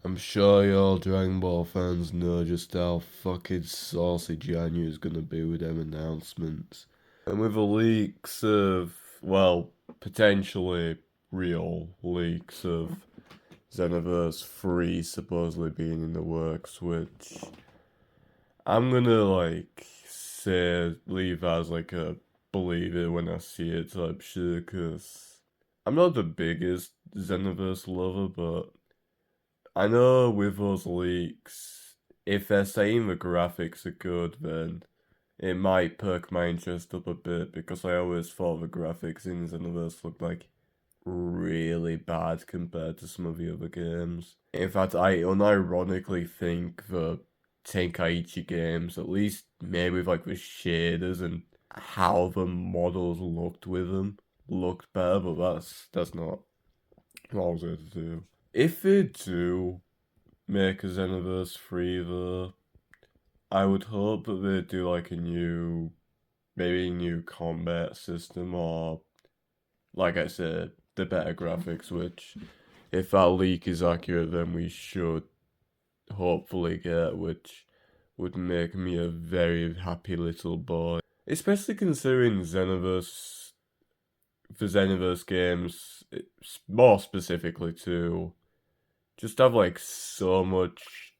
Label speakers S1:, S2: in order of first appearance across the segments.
S1: I'm sure your Dragon Ball fans know just how fucking saucy January's gonna be with them announcements. And with the leaks of, well, potentially real leaks of Xenoverse 3 supposedly being in the works, which I'm gonna, say, leave as, a believe it when I see it type shit, because I'm not the biggest Xenoverse lover, but I know with those leaks, if they're saying the graphics are good, then it might perk my interest up a bit because I always thought the graphics in Xenoverse looked like really bad compared to some of the other games. In fact, I unironically think the Tenkaichi games, at least maybe with the shaders and how the models looked with them, looked better, but that's not what I was going to do. If they do make a Xenoverse 3 though, I would hope that they do maybe a new combat system or, like I said, the better graphics, which, if that leak is accurate, then we should hopefully get, which would make me a very happy little boy. Especially considering the Xenoverse games, more specifically too, just have so much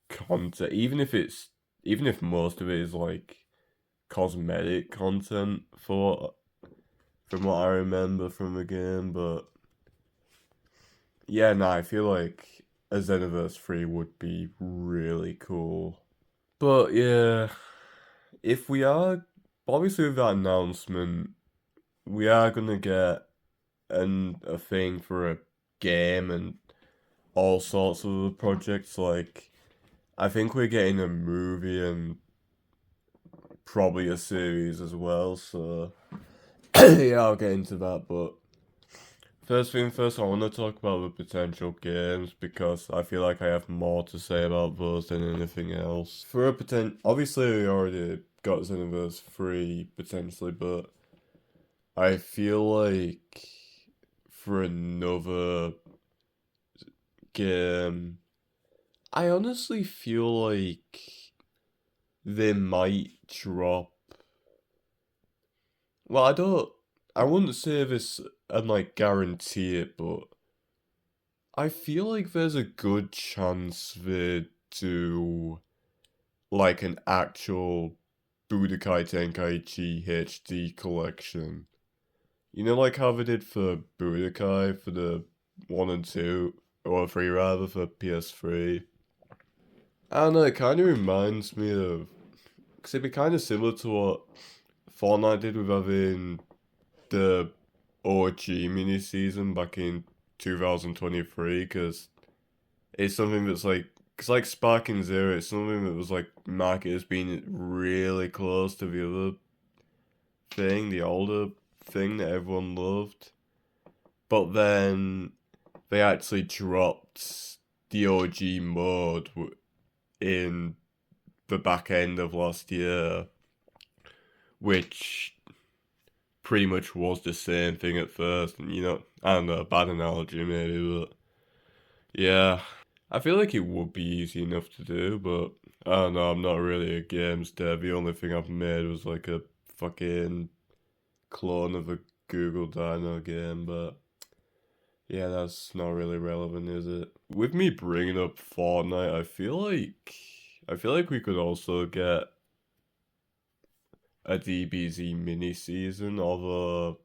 S1: content, even if most of it is cosmetic content from what I remember from the game, but yeah, no, I feel like a Xenoverse 3 would be really cool. But yeah, if we are obviously with that announcement, we are gonna get a thing for a game and all sorts of projects. I think we're getting a movie and probably a series as well. So yeah, I'll get into that. But first thing first, I want to talk about the potential games because I feel like I have more to say about those than anything else. For a obviously we already got Xenoverse 3 potentially, but I feel like for another game, I honestly feel like they might drop. Well, I wouldn't say this and guarantee it, but I feel like there's a good chance they do an actual Budokai Tenkaichi HD collection. You know, like how they did for Budokai for the 1 and 2, or 3 rather, for PS3. I don't know, it kind of reminds me of. Because it'd be kind of similar to what Fortnite did with having the OG mini season back in 2023, because it's something that's because Sparking Zero, it's something that was marketed as being really close to the other thing, the older thing that everyone loved. But then they actually dropped the OG mode in the back end of last year, which pretty much was the same thing at first. And I don't know, bad analogy maybe, but yeah, I feel like it would be easy enough to do, but I don't know, I'm not really a games dev. The only thing I've made was a fucking clone of a Google Dino game, but yeah, that's not really relevant, is it? With me bringing up Fortnite, I feel like we could also get a DBZ mini season, although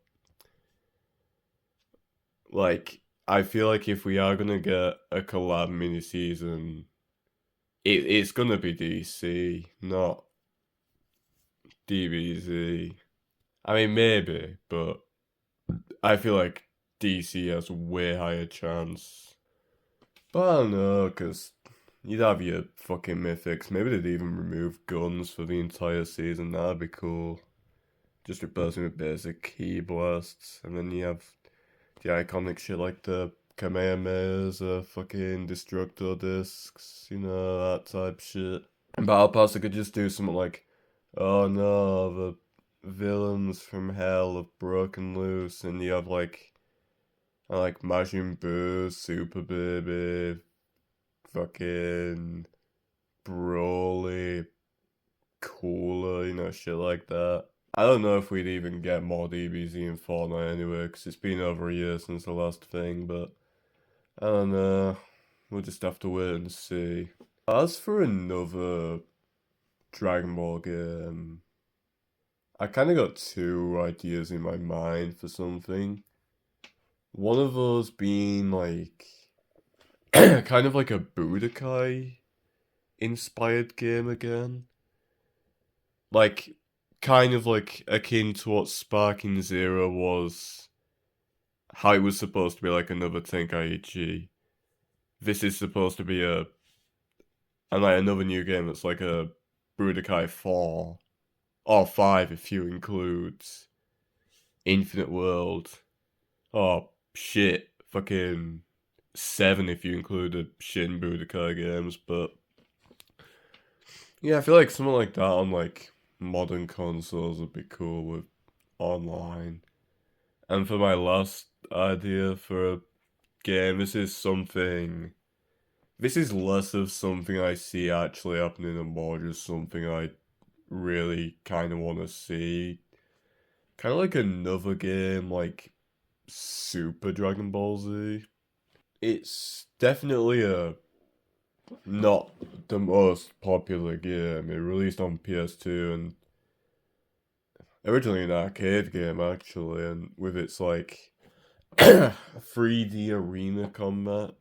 S1: I feel like if we are gonna get a collab mini season, it's gonna be DC, not DBZ. I mean, maybe, but I feel like DC has a way higher chance. But I don't know, because you'd have your fucking mythics. Maybe they'd even remove guns for the entire season. That'd be cool. Just replacing with basic key blasts. And then you have the iconic shit like the Kamehamehas, fucking Destructo discs, that type shit. And Battle Pass, I could just do something like, oh no, the villains from hell have broken loose, and you have like Majin Buu, Super Baby, fucking Broly, Cooler, shit like that. I don't know if we'd even get more DBZ in Fortnite anyway, because it's been over a year since the last thing, but I don't know. We'll just have to wait and see. As for another Dragon Ball game, I kind of got two ideas in my mind for something. One of those being like kind of like a Budokai inspired game again. Like kind of like akin to what Sparking Zero was, how it was supposed to be like another Tenkaichi. This is supposed to be and like another new game that's like a Budokai 4 or 5 if you include Infinite World. Oh shit, fucking 7 if you include the Shin Budokai games, but yeah, I feel like something like that on like modern consoles would be cool with online. And for my last idea for a game, this is less of something I see actually happening and more just something I really kind of want to see. Kind of like another game like Super Dragon Ball Z. It's definitely a not the most popular game. It released on PS2 and originally an arcade game actually, and with its like 3D arena combat.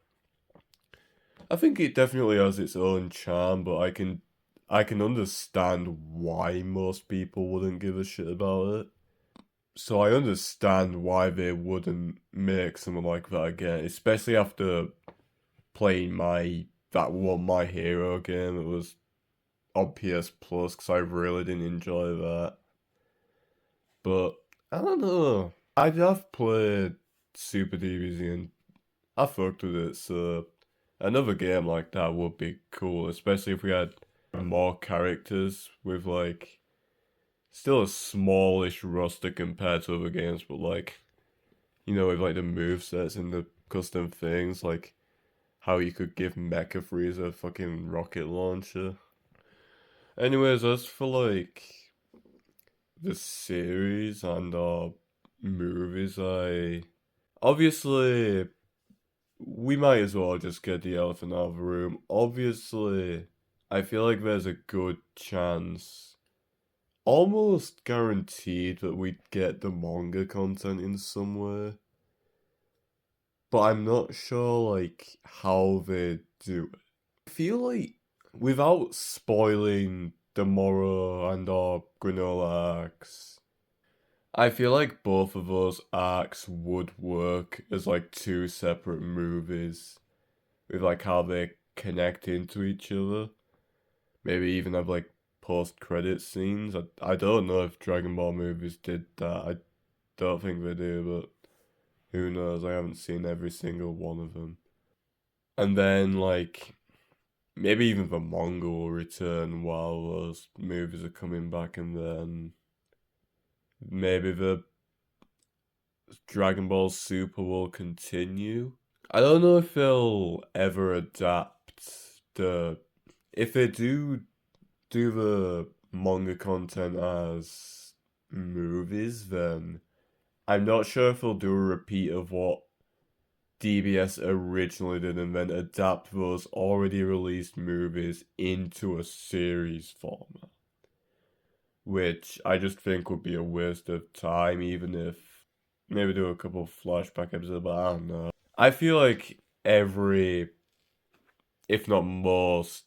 S1: I think it definitely has its own charm, but I can understand why most people wouldn't give a shit about it. So I understand why they wouldn't make something like that again, especially after playing that one My Hero game. It was on PS Plus because I really didn't enjoy that. But I don't know. I have played Super DBZ and I fucked with it, so another game like that would be cool, especially if we had more characters with like still a smallish roster compared to other games, but like with like the move sets and the custom things, like how you could give Mecha Freeze a fucking rocket launcher. Anyways, as for like the series and movies, I obviously we might as well just get the elephant out of the room. Obviously, I feel like there's a good chance, almost guaranteed, that we'd get the manga content in some way. But I'm not sure, like, how they do it. I feel like, without spoiling the Moro and or Granola arcs, I feel like both of those arcs would work as, like, two separate movies with like how they connect into each other. Maybe even have like post credit scenes. I don't know if Dragon Ball movies did that. I don't think they do, but who knows? I haven't seen every single one of them. And then like maybe even the manga will return while those movies are coming back, and then maybe the Dragon Ball Super will continue. I don't know if they'll ever adapt if they do the manga content as movies, then I'm not sure if they'll do a repeat of what DBS originally did and then adapt those already released movies into a series format. Which I just think would be a waste of time, even if maybe do a couple of flashback episodes, but I don't know. I feel like every, if not most,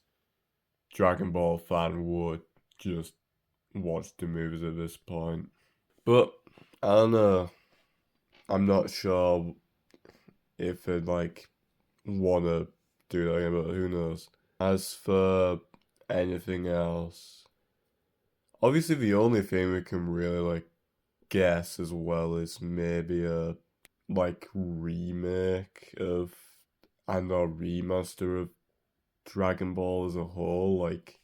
S1: Dragon Ball fan would just watch the movies at this point. But I don't know. I'm not sure if they'd like wanna do that again, but who knows. As for anything else, obviously the only thing we can really like guess as well is maybe a like remake of and a remaster of Dragon Ball as a whole, like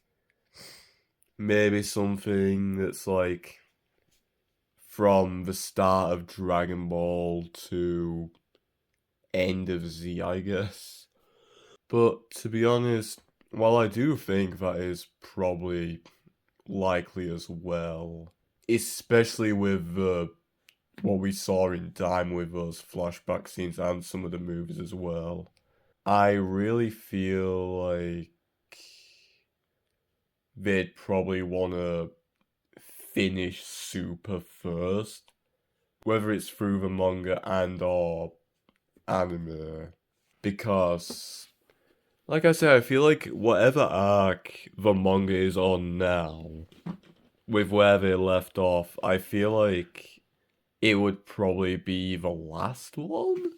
S1: maybe something that's like from the start of Dragon Ball to end of Z, I guess. But to be honest, while I do think that is probably likely as well, especially with what we saw in Time with those flashback scenes and some of the movies as well, I really feel like they'd probably want to finish Super first, whether it's through the manga and or anime, because like I said, I feel like whatever arc the manga is on now, with where they left off, I feel like it would probably be the last one.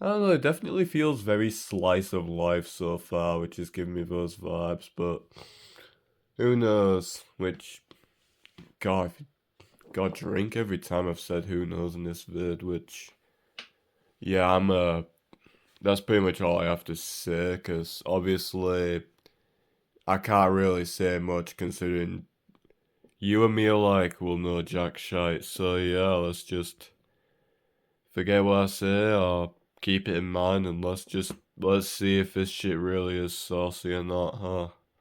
S1: I don't know, it definitely feels very slice of life so far, which is giving me those vibes, but who knows? Which, God, got drink every time I've said who knows in this vid, which, yeah, that's pretty much all I have to say, because obviously I can't really say much considering you and me alike will know jack shite, so yeah, let's just forget what I say or keep it in mind and let's see if this shit really is saucy or not, huh?